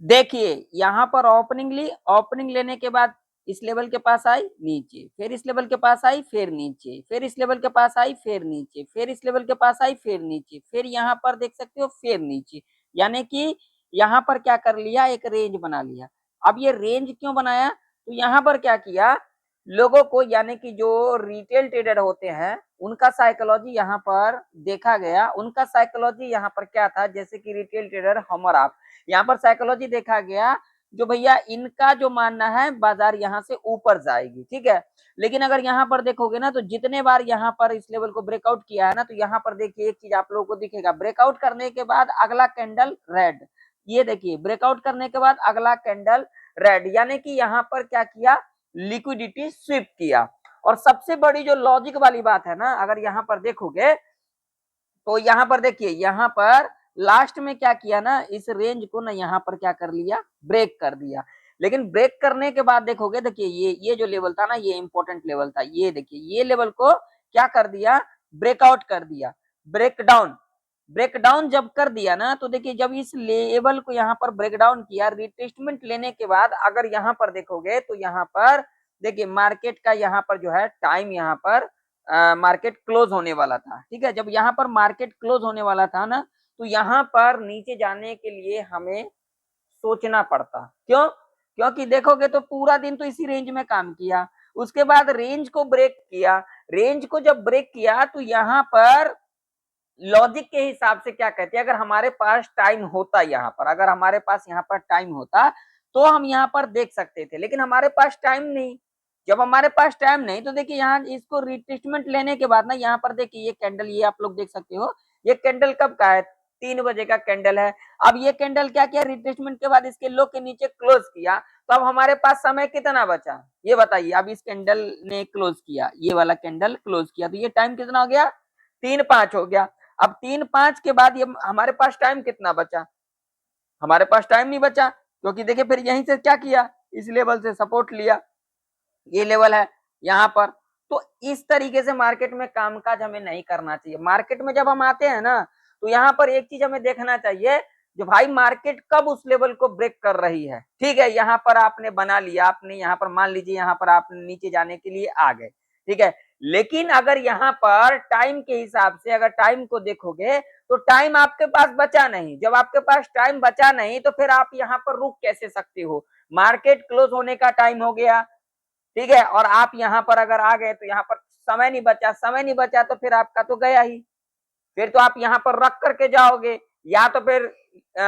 देखिए यहाँ पर ओपनिंग ली, ओपनिंग लेने के बाद इस लेवल के पास आई नीचे, फिर इस लेवल के पास आई, फिर नीचे, फिर इस लेवल के पास आई, फिर नीचे, फिर इस लेवल के पास आई, फिर नीचे, फिर यहाँ पर देख सकते हो फिर नीचे, यानी कि यहाँ पर क्या कर लिया, एक रेंज बना लिया। अब ये रेंज क्यों बनाया, तो यहाँ पर क्या किया, लोगों को यानी कि जो रिटेल ट्रेडर होते हैं उनका साइकोलॉजी यहाँ पर देखा गया। उनका साइकोलॉजी यहाँ पर क्या था, जैसे कि रिटेल ट्रेडर हम और आप, यहाँ पर साइकोलॉजी देखा गया जो भैया इनका जो मानना है बाजार यहाँ से ऊपर जाएगी, ठीक है। लेकिन अगर यहाँ पर देखोगे ना, तो जितने बार यहाँ पर इस लेवल को ब्रेकआउट किया है ना, तो यहाँ पर देखिए एक चीज आप लोगों को दिखेगा, ब्रेकआउट करने के बाद अगला कैंडल रेड, ये देखिए ब्रेकआउट करने के बाद अगला कैंडल रेड, यानी कि यहाँ पर क्या किया, लिक्विडिटी स्वीप किया। और सबसे बड़ी जो लॉजिक वाली बात है ना, अगर यहाँ पर देखोगे तो यहाँ पर देखिए, यहाँ पर लास्ट में क्या किया ना, इस रेंज को ना यहाँ पर क्या कर लिया, ब्रेक कर दिया। लेकिन ब्रेक करने के बाद देखोगे, देखिए ये जो लेवल था ना, ये इंपॉर्टेंट लेवल था, ये देखिए ये लेवल को क्या कर दिया, ब्रेकआउट कर दिया, ब्रेकडाउन। ब्रेकडाउन जब कर दिया ना, तो देखिए जब इस लेवल को यहाँ पर ब्रेकडाउन किया, रिटेस्टमेंट लेने के बाद अगर यहाँ पर देखोगे तो यहाँ पर देखिए मार्केट का यहाँ पर जो है टाइम, यहाँ पर मार्केट क्लोज होने वाला था, ठीक है। जब यहाँ पर मार्केट क्लोज होने वाला था ना, तो यहाँ पर नीचे जाने के लिए हमें सोचना पड़ता, क्यों, क्योंकि देखोगे तो पूरा दिन तो इसी रेंज में काम किया, उसके बाद रेंज को ब्रेक किया, रेंज को जब ब्रेक किया तो यहाँ पर लॉजिक के हिसाब से क्या कहते हैं, अगर हमारे पास टाइम होता, यहाँ पर अगर हमारे पास यहाँ पर टाइम होता तो हम यहाँ पर देख सकते थे, लेकिन हमारे पास टाइम नहीं। जब हमारे पास टाइम नहीं तो देखिए यहाँ इसको रिटेस्टमेंट लेने के बाद ना, यहाँ पर देखिए ये कैंडल, ये आप लोग देख सकते हो, ये कैंडल कब का है, 3 बजे का कैंडल है। अब ये कैंडल क्या किया, रिटेस्टमेंट के बाद इसके लो के नीचे क्लोज किया, तो अब हमारे पास समय कितना बचा, ये बताइए। अब इस कैंडल ने क्लोज किया, ये वाला कैंडल क्लोज किया, तो ये टाइम कितना हो गया, 3-5 हो गया। अब 3-5 के बाद ये हमारे पास टाइम कितना बचा, हमारे पास टाइम नहीं बचा, क्योंकि देखिए फिर यहीं से क्या किया, इस लेवल से सपोर्ट लिया, ये लेवल है यहाँ पर। तो इस तरीके से मार्केट में कामकाज हमें नहीं करना चाहिए। मार्केट में जब हम आते हैं ना, तो यहाँ पर एक चीज हमें देखना चाहिए, जो भाई मार्केट कब उस लेवल को ब्रेक कर रही है, ठीक है। यहाँ पर आपने बना लिया, आपने यहाँ पर मान लीजिए यहाँ पर आप नीचे जाने के लिए आ गए, ठीक है। लेकिन अगर यहाँ पर टाइम के हिसाब से अगर टाइम को देखोगे, तो टाइम आपके पास बचा नहीं। जब आपके पास टाइम बचा नहीं, तो फिर आप यहाँ पर रुक कैसे सकते हो, मार्केट क्लोज होने का टाइम हो गया, ठीक है, और आप यहाँ पर अगर आ गए तो यहाँ पर समय नहीं बचा, समय नहीं बचा तो फिर आपका तो गया ही, फिर तो आप यहाँ पर रख करके जाओगे, या तो फिर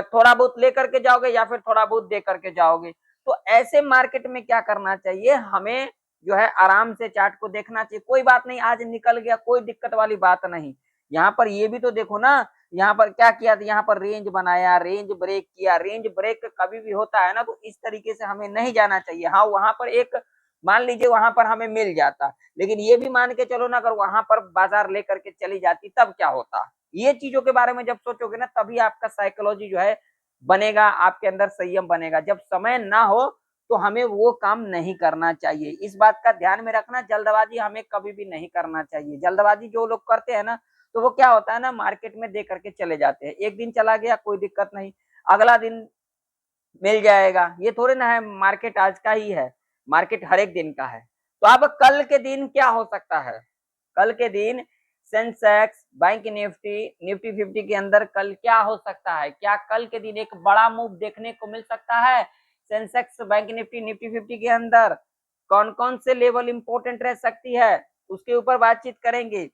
थोड़ा बहुत लेकर के जाओगे, या फिर थोड़ा बहुत दे करके जाओगे। तो ऐसे मार्केट में क्या करना चाहिए, हमें जो है आराम से चार्ट को देखना चाहिए, कोई बात नहीं आज निकल गया, कोई दिक्कत वाली बात नहीं। यहाँ पर ये भी तो देखो ना, यहाँ पर क्या किया, यहाँ पर रेंज बनाया, रेंज ब्रेक किया, रेंज ब्रेक कभी भी होता है ना, तो इस तरीके से हमें नहीं जाना चाहिए। हाँ वहां पर एक मान लीजिए वहां पर हमें मिल जाता, लेकिन ये भी मान के चलो ना, अगर वहां पर बाजार लेकर के चली जाती तब क्या होता। ये चीजों के बारे में जब सोचोगे ना, तभी आपका साइकोलॉजी जो है बनेगा, आपके अंदर संयम बनेगा। जब समय ना हो तो हमें वो काम नहीं करना चाहिए, इस बात का ध्यान में रखना। जल्दबाजी हमें कभी भी नहीं करना चाहिए। जल्दबाजी जो लोग करते हैं ना, तो वो क्या होता है ना, मार्केट में दे करके चले जाते हैं, एक दिन चला गया कोई दिक्कत नहीं, अगला दिन मिल जाएगा, ये थोड़े ना है मार्केट आज का ही है, मार्केट हर एक दिन का है। तो अब कल के दिन क्या हो सकता है, कल के दिन सेंसेक्स, बैंक निफ्टी, निफ्टी 50 के अंदर कल क्या हो सकता है, क्या कल के दिन एक बड़ा मूव देखने को मिल सकता है सेंसेक्स, बैंक निफ्टी, निफ्टी 50 के अंदर कौन कौन से लेवल इंपॉर्टेंट रह सकती है, उसके ऊपर बातचीत करेंगे।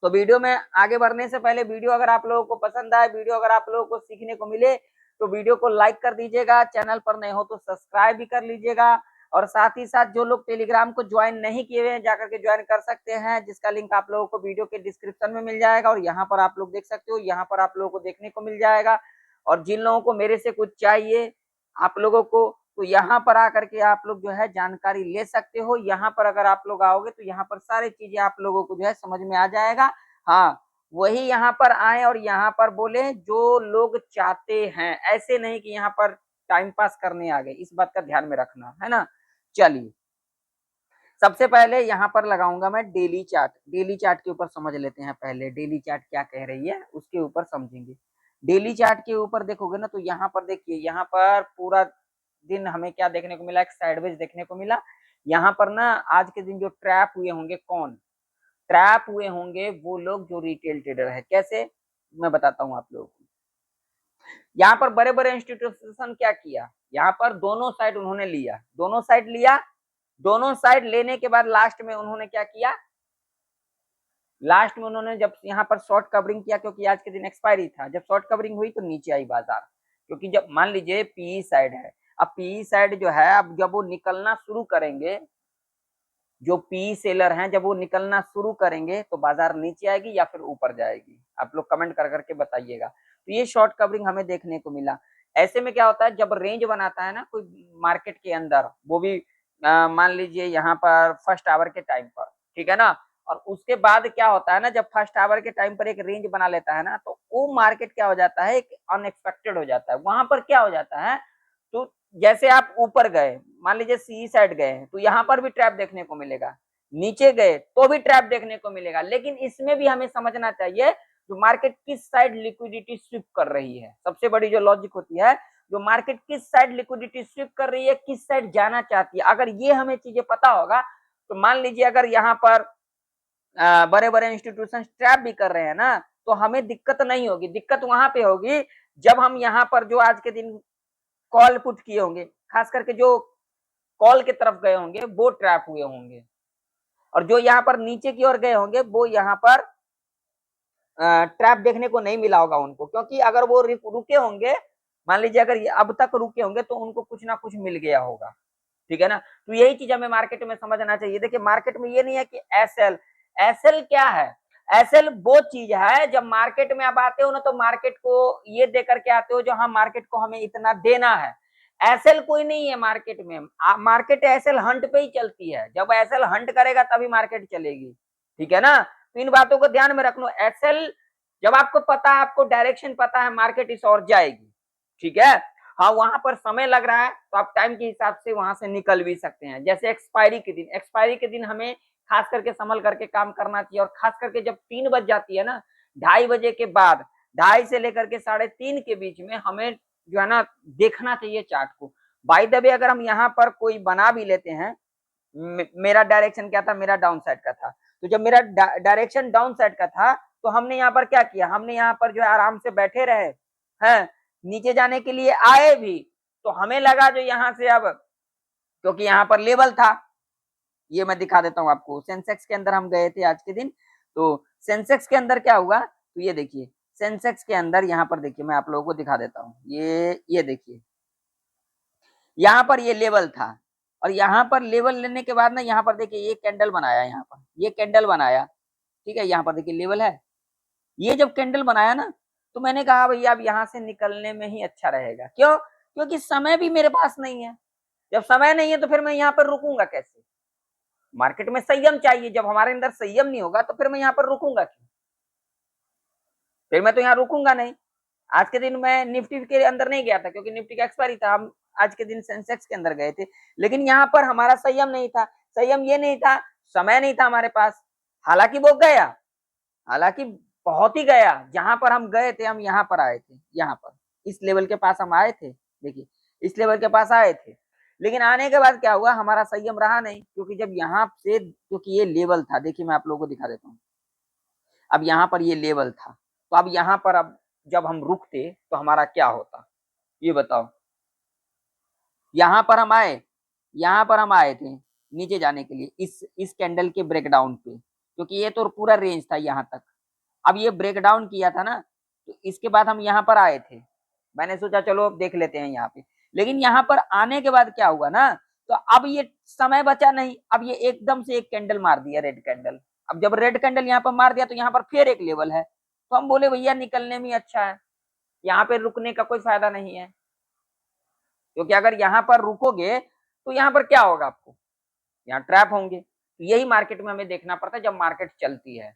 तो वीडियो में आगे बढ़ने से पहले, वीडियो अगर आप लोगों को पसंद आए, वीडियो अगर आप लोगों को सीखने को मिले, तो वीडियो को लाइक कर दीजिएगा, चैनल पर नए हो तो सब्सक्राइब भी कर लीजिएगा, और साथ ही साथ जो लोग टेलीग्राम को ज्वाइन नहीं किए हुए हैं जाकर के ज्वाइन कर सकते हैं, जिसका लिंक आप लोगों को वीडियो के डिस्क्रिप्शन में मिल जाएगा, और यहाँ पर आप लोग देख सकते हो, यहाँ पर आप लोगों को देखने को मिल जाएगा। और जिन लोगों को मेरे से कुछ चाहिए आप लोगों को, तो यहाँ पर आकर के आप लोग जो है जानकारी ले सकते हो। यहाँ पर अगर आप लोग आओगे तो यहाँ पर सारी चीजें आप लोगों को जो है समझ में आ जाएगा। हाँ वही यहाँ पर आए और यहाँ पर बोले जो लोग चाहते हैं, ऐसे नहीं कि यहाँ पर टाइम पास करने आ गए, इस बात का ध्यान में रखना है ना। चलिए सबसे पहले यहाँ पर लगाऊंगा मैं डेली चार्ट, डेली चार्ट के ऊपर समझ लेते हैं, पहले डेली चार्ट क्या कह रही है उसके ऊपर समझेंगे। डेली चार्ट के ऊपर देखोगे ना तो यहाँ पर देखिए, यहाँ पर पूरा दिन हमें क्या देखने को मिला, एक साइडवेज देखने को मिला। यहाँ पर ना आज के दिन जो ट्रैप हुए होंगे, कौन ट्रैप हुए होंगे, वो लोग जो रिटेल ट्रेडर है। कैसे, मैं बताता हूँ आप लोगों को। यहाँ पर बड़े बड़े इंस्टीट्यूशन क्या किया, यहाँ पर दोनों साइड उन्होंने लिया, दोनों साइड लिया, दोनों साइड लेने के बाद लास्ट में उन्होंने क्या किया, लास्ट में उन्होंने जब यहाँ पर शॉर्ट कवरिंग किया, क्योंकि आज के दिन एक्सपायरी था, जब शॉर्ट कवरिंग हुई तो नीचे आई बाजार। क्योंकि जब मान लीजिए पीई साइड है, अब पीई साइड जो है, अब जब वो निकलना शुरू करेंगे, जो पी सेलर हैं जब वो निकलना शुरू करेंगे तो बाजार नीचे आएगी या फिर ऊपर जाएगी, आप लोग कमेंट कर करके बताइएगा। तो ये शॉर्ट कवरिंग हमें देखने को मिला। ऐसे में क्या होता है, जब रेंज बनाता है ना कोई मार्केट के अंदर, वो भी मान लीजिए यहाँ पर फर्स्ट आवर के टाइम पर, ठीक है ना, और उसके बाद क्या होता है ना, जब फर्स्ट आवर के टाइम पर एक रेंज बना लेता है ना, तो वो मार्केट क्या हो जाता है, एक अनएक्सपेक्टेड हो जाता है। वहां पर क्या हो जाता है, तो जैसे आप ऊपर गए, मान लीजिए सी साइड गए तो यहाँ पर भी ट्रैप देखने को मिलेगा, नीचे गए तो भी ट्रैप देखने को मिलेगा। लेकिन इसमें भी हमें समझना चाहिए जो मार्केट किस साइड लिक्विडिटी स्विप कर रही है। सबसे बड़ी जो लॉजिक होती है, जो मार्केट किस साइड लिक्विडिटी स्विप कर रही है, किस साइड जाना चाहती है, अगर ये हमें चीजें पता होगा तो मान लीजिए अगर यहाँ पर बड़े बड़े इंस्टीट्यूशन ट्रैप भी कर रहे हैं ना, तो हमें दिक्कत नहीं होगी। दिक्कत वहां पे होगी जब हम यहाँ पर जो आज के दिन कॉल पुट किए होंगे, खास करके जो कॉल की तरफ गए होंगे वो ट्रैप हुए होंगे, और जो यहाँ पर नीचे की ओर गए होंगे वो यहाँ पर ट्रैप देखने को नहीं मिला होगा उनको। क्योंकि अगर वो रुके होंगे, मान लीजिए अगर अब तक रुके होंगे तो उनको कुछ ना कुछ मिल गया होगा, ठीक है ना। तो यही चीज हमें मार्केट में समझना चाहिए। देखिए मार्केट में ये नहीं है कि एसएल, एसएल क्या है, एसएल वो चीज है जब मार्केट में आप आते हो ना तो मार्केट को ये दे करके आते हो जो हाँ मार्केट को हमें इतना देना है। एसएल कोई नहीं है मार्केट में, मार्केट एसएल हंट पे ही चलती है, जब एसएल हंट करेगा तभी मार्केट चलेगी, ठीक है ना। तो इन बातों को ध्यान में रख लो। एसएल जब आपको पता है, आपको डायरेक्शन पता है, मार्केट इस ओर जाएगी, ठीक है। हाँ वहां पर समय लग रहा है तो आप टाइम के हिसाब से वहां से निकल भी सकते हैं। जैसे एक्सपायरी के दिन, एक्सपायरी के दिन हमें खास करके संभल करके काम करना चाहिए, और खास करके जब 3 बज जाती है ना, 2:30 बजे के बाद, 2:30 से लेकर के 3:30 के बीच में हमें जो है ना देखना चाहिए चार्ट को। बाय द वे अगर हम यहाँ पर कोई बना भी लेते हैं, मेरा डायरेक्शन क्या था, मेरा डाउन साइड का था, तो जब मेरा डायरेक्शन डाउन साइड का था तो हमने यहाँ पर क्या किया, हमने यहाँ पर जो है आराम से बैठे रहे हैं, नीचे जाने के लिए आए भी, तो हमें लगा जो यहाँ से अब, क्योंकि यहाँ पर लेवल था, ये मैं दिखा देता हूँ आपको। सेंसेक्स के अंदर हम गए थे आज के दिन, तो सेंसेक्स के अंदर क्या हुआ, तो ये देखिए सेंसेक्स के अंदर यहाँ पर देखिए, मैं आप लोगों को दिखा देता हूँ, ये देखिए यहाँ पर ये लेवल था, और यहाँ पर लेवल लेने के बाद ना यहाँ पर देखिए ये कैंडल बनाया, यहाँ पर ये कैंडल बनाया, ठीक है, यहाँ पर देखिए लेवल है। ये जब कैंडल बनाया ना तो मैंने कहा भैया अब यहाँ से निकलने में ही अच्छा रहेगा। क्यों, क्योंकि समय भी मेरे पास नहीं है। जब समय नहीं है तो फिर मैं यहाँ पर रुकूंगा कैसे, मार्केट में संयम चाहिए। जब हमारे अंदर संयम नहीं होगा तो फिर मैं यहाँ पर रुकूंगा क्यों, फिर मैं तो यहाँ रुकूंगा नहीं। आज के दिन मैं निफ्टी के अंदर नहीं गया था क्योंकि निफ्टी का एक्सपायरी था, हम आज के दिन सेंसेक्स के अंदर गए थे। लेकिन यहाँ पर हमारा संयम नहीं था, संयम ये नहीं था, समय नहीं था हमारे पास। हालांकि वो गया, हालांकि बहुत ही गया, जहां पर हम गए थे, हम यहाँ पर आए थे, यहाँ पर इस लेवल के पास हम आए थे, देखिए इस लेवल के पास आए थे। लेकिन आने के बाद क्या हुआ, हमारा संयम रहा नहीं, क्योंकि जब यहाँ से, क्योंकि ये लेवल था, देखिए मैं आप लोगों को दिखा देता हूँ, अब यहाँ पर ये लेवल था, तो अब यहाँ पर अब जब हम रुकते तो हमारा क्या होता, ये बताओ। यहाँ पर हम आए, यहाँ पर हम आए थे नीचे जाने के लिए इस कैंडल के ब्रेकडाउन पे, क्योंकि ये तो पूरा रेंज था यहाँ तक। अब ये ब्रेकडाउन किया था ना, तो इसके बाद हम यहाँ पर आए थे, मैंने सोचा चलो अब देख लेते हैं यहाँ पे। लेकिन यहाँ पर आने के बाद क्या हुआ ना, तो अब ये समय बचा नहीं, अब ये एकदम से एक कैंडल मार दिया, रेड कैंडल। अब जब रेड कैंडल यहाँ पर मार दिया तो यहाँ पर फिर एक लेवल है, तो हम बोले भैया निकलने में अच्छा है, यहाँ पे रुकने का कोई फायदा नहीं है। क्योंकि अगर यहाँ पर रुकोगे तो यहाँ पर क्या होगा, आपको यहाँ ट्रैप होंगे। तो यही मार्केट में हमें देखना पड़ता है जब मार्केट चलती है,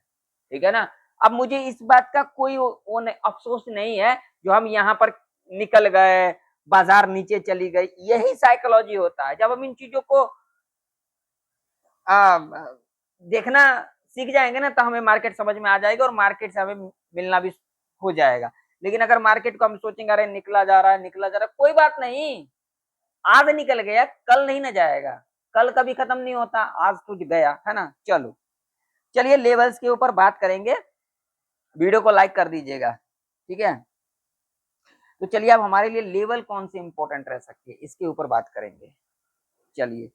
ठीक है ना। अब मुझे इस बात का कोई अफसोस नहीं है जो हम यहाँ पर निकल गए, बाजार नीचे चली गई। यही साइकोलॉजी होता है, जब हम इन चीजों को आ, देखना सीख जाएंगे ना तो हमें मार्केट समझ में आ जाएगा और मार्केट से हमें मिलना भी हो जाएगा। लेकिन अगर मार्केट को हम सोचेंगे अरे निकला जा रहा है, निकला जा रहा है, कोई बात नहीं, आज निकल गया कल नहीं ना जाएगा, कल कभी खत्म नहीं होता, आज तो गया है ना। चलो चलिए लेवल्स के ऊपर बात करेंगे, वीडियो को लाइक कर दीजिएगा, ठीक है। तो चलिए अब हमारे लिए लेवल कौन सी इंपॉर्टेंट रह सकती है इसके ऊपर बात करेंगे। चलिए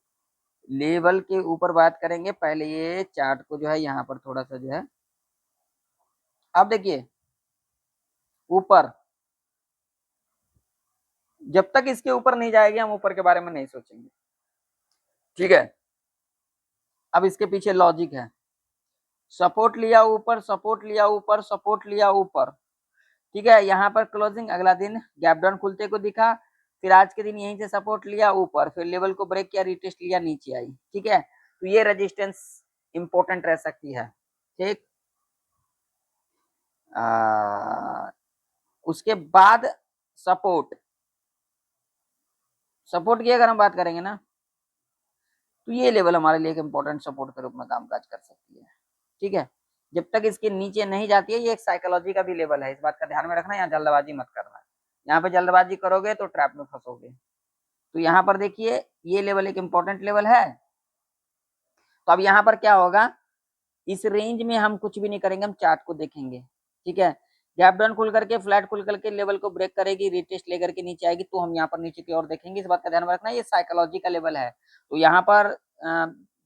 लेवल के ऊपर बात करेंगे, पहले ये चार्ट को जो है यहाँ पर थोड़ा सा जो है, अब देखिए ऊपर, जब तक इसके ऊपर नहीं जाएगी हम ऊपर के बारे में नहीं सोचेंगे, ठीक है। अब इसके पीछे लॉजिक है, सपोर्ट लिया ऊपर, सपोर्ट लिया ऊपर, सपोर्ट लिया ऊपर, ठीक है। यहाँ पर क्लोजिंग, अगला दिन गैप डाउन खुलते को दिखा, फिर आज के दिन यहीं से सपोर्ट लिया ऊपर, फिर लेवल को ब्रेक किया, रिटेस्ट लिया, नीचे आई, ठीक है। तो ये रेजिस्टेंस इंपॉर्टेंट रह सकती है, ठीक। उसके बाद सपोर्ट, सपोर्ट की अगर हम बात करेंगे ना, तो ये लेवल हमारे लिए एक इंपॉर्टेंट सपोर्ट के रूप में कामकाज कर सकती है, ठीक है। जब तक इसके नीचे नहीं जाती है, ये एक साइकोलॉजी का भी लेवल है, इस बात का ध्यान में रखना, यहाँ जल्दबाजी मत करना, यहाँ पे जल्दबाजी करोगे तो ट्रैप में फंसोगे। तो यहाँ पर देखिए ये लेवल एक इंपॉर्टेंट लेवल है। तो अब यहाँ पर क्या होगा, इस रेंज में हम कुछ भी नहीं करेंगे, हम चार्ट को देखेंगे, ठीक है। गैप डाउन खुल करके, फ्लैट खुल करके लेवल को ब्रेक करेगी, रिटेस्ट लेकर के नीचे आएगी, तो हम यहाँ पर नीचे की ओर देखेंगे, इस बात का ध्यान में रखना, ये साइकोलॉजी का लेवल है। तो यहाँ पर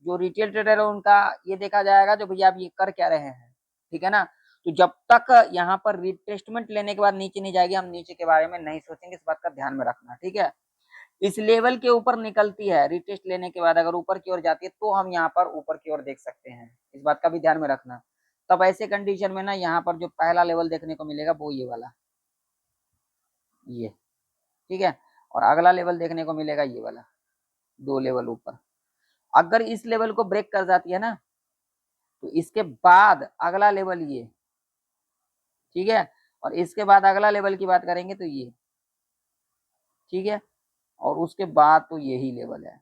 जो रिटेल ट्रेडर है उनका ये देखा जाएगा जो भैया आप ये कर क्या रहे हैं, ठीक है ना। तो जब तक यहाँ पर रिटेस्टमेंट लेने के बाद नीचे नहीं जाएगी, हम नीचे के बारे में नहीं सोचेंगे, इस बात का ध्यान में रखना, ठीक है। इस लेवल के ऊपर निकलती है रिटेस्ट लेने के बाद, अगर ऊपर की ओर जाती है तो हम यहाँ पर ऊपर की ओर देख सकते हैं, इस बात का भी ध्यान में रखना। तब ऐसे कंडीशन में ना यहाँ पर जो पहला लेवल देखने को मिलेगा वो ये वाला, ये, ठीक है। और अगला लेवल देखने को मिलेगा ये वाला, दो लेवल ऊपर। अगर इस लेवल को ब्रेक कर जाती है ना, तो इसके बाद अगला लेवल ये, ठीक है। और इसके बाद अगला लेवल की बात करेंगे तो ये, ठीक है। और उसके बाद तो यही लेवल है,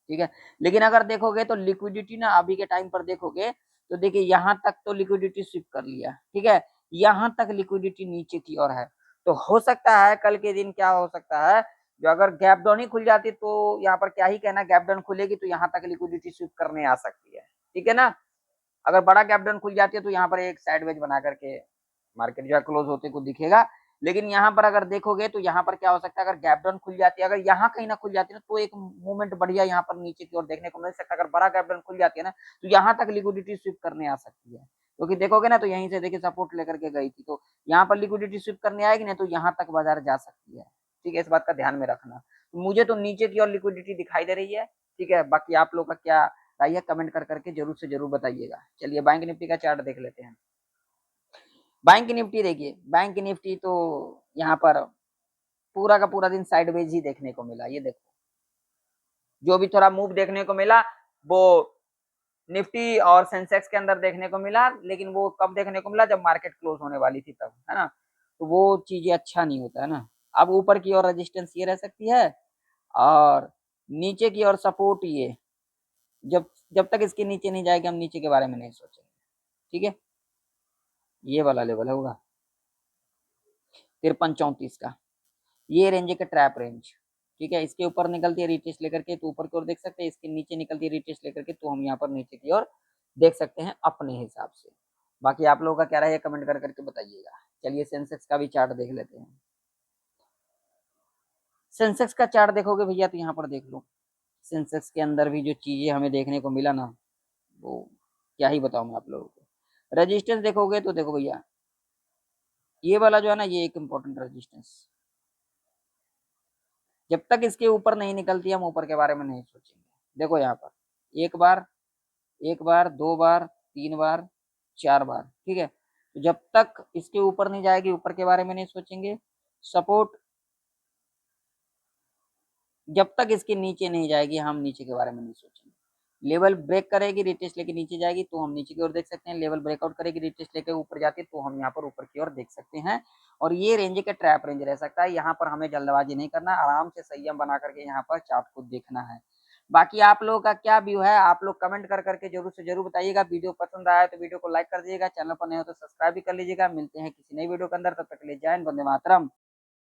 ठीक है। लेकिन अगर देखोगे तो लिक्विडिटी ना अभी के टाइम पर देखोगे तो देखिए यहाँ तक तो लिक्विडिटी स्विप कर लिया, ठीक है, यहाँ तक लिक्विडिटी नीचे की ओर है। तो हो सकता है कल के दिन क्या हो सकता है, जो अगर गैप डाउन ही खुल जाती तो यहाँ पर क्या ही कहना, गैप डाउन खुलेगी तो यहाँ तक लिक्विडिटी स्विप करने आ सकती है, ठीक है ना। अगर बड़ा गैप डाउन खुल जाती है तो यहाँ पर एक साइडवेज बना करके मार्केट जो है क्लोज होते को दिखेगा। लेकिन यहाँ पर अगर देखोगे तो यहाँ पर क्या हो सकता है, अगर गैप डाउन खुल जाती है, अगर यहाँ कहीं ना खुल जाती है ना, तो एक मूवमेंट बढ़िया यहाँ पर नीचे की ओर देखने को मिल सकता है। अगर बड़ा गैप डाउन खुल जाती है ना, तो यहाँ तक लिक्विडिटी स्विप करने आ सकती है, क्योंकि देखोगे ना तो यहीं से देखिए सपोर्ट लेकर के गई थी, तो यहाँ पर लिक्विडिटी स्विप करने आएगी ना तो यहाँ तक बाजार जा सकती है, ठीक है। इस बात का ध्यान में रखना। तो मुझे तो नीचे की ओर लिक्विडिटी दिखाई दे रही है, ठीक है। बाकी आप लोग का क्या राय है, कमेंट कर करके जरूर से जरूर बताइएगा। चलिए बैंक निफ्टी का चार्ट देख लेते हैं। बैंक निफ्टी देखिए, बैंक निफ्टी तो यहाँ पर पूरा का पूरा दिन साइडवेज ही देखने को मिला। ये देखो जो भी थोड़ा मूव देखने को मिला वो निफ्टी और सेंसेक्स के अंदर देखने को मिला, लेकिन वो कब देखने को मिला, जब मार्केट क्लोज होने वाली थी तब, है ना। तो वो चीजें अच्छा नहीं होता है ना। अब ऊपर की ओर रेजिस्टेंस ये रह सकती है और नीचे की ओर सपोर्ट ये, जब जब तक इसके नीचे नहीं जाएगी हम नीचे के बारे में नहीं सोचेंगे, ठीक है। ये वाला लेवल होगा 53-34 का, ये रेंज का ट्रैप रेंज, ठीक है। इसके ऊपर निकलती है रिटेस्ट लेकर के तो ऊपर की ओर देख सकते हैं, इसके नीचे निकलती है रिटेस्ट लेकर के तो हम यहाँ पर नीचे की ओर देख सकते हैं अपने हिसाब से। बाकी आप लोगों का क्या रहा है कमेंट कर करके बताइएगा। चलिए सेंसेक्स का भी चार्ट देख लेते हैं। सेंसेक्स का चार्ट देखोगे भैया तो यहाँ पर देख लो, सेंसेक्स के अंदर भी जो चीजें हमें देखने को मिला ना, वो क्या ही बताऊं मैं आप लोगों को। रेजिस्टेंस देखोगे तो देखो भैया ये वाला जो है ना, ये एक इम्पोर्टेंट रेजिस्टेंस, जब तक इसके ऊपर नहीं निकलती हम ऊपर के बारे में नहीं सोचेंगे। देखो यहाँ पर एक बार, एक बार, दो बार, तीन बार, चार बार, ठीक है। तो जब तक इसके ऊपर नहीं जाएगी ऊपर के बारे में नहीं सोचेंगे। सपोर्ट, जब तक इसके नीचे नहीं जाएगी हम नीचे के बारे में नहीं सोचेंगे। लेवल ब्रेक करेगी रिटेस्ट लेके नीचे जाएगी तो हम नीचे की ओर देख सकते हैं, लेवल ब्रेकआउट करेगी रिटेस्ट लेके ऊपर जाती है तो हम यहाँ पर ऊपर की ओर देख सकते हैं। और ये रेंज का ट्रैप रेंज रह सकता है, यहाँ पर हमें जल्दबाजी नहीं करना, आराम से संयम बना करके यहाँ पर चार्ट को देखना है। बाकी आप लोगों का क्या व्यू है, आप लोग कमेंट कर करके जरूर से जरूर बताइएगा। वीडियो पसंद आया तो वीडियो को लाइक कर दीजिएगा, चैनल पर नए हो तो सब्सक्राइब भी कर लीजिएगा। मिलते हैं किसी नई वीडियो के अंदर, तब तक के लिए जय हिंद, वंदे मातरम।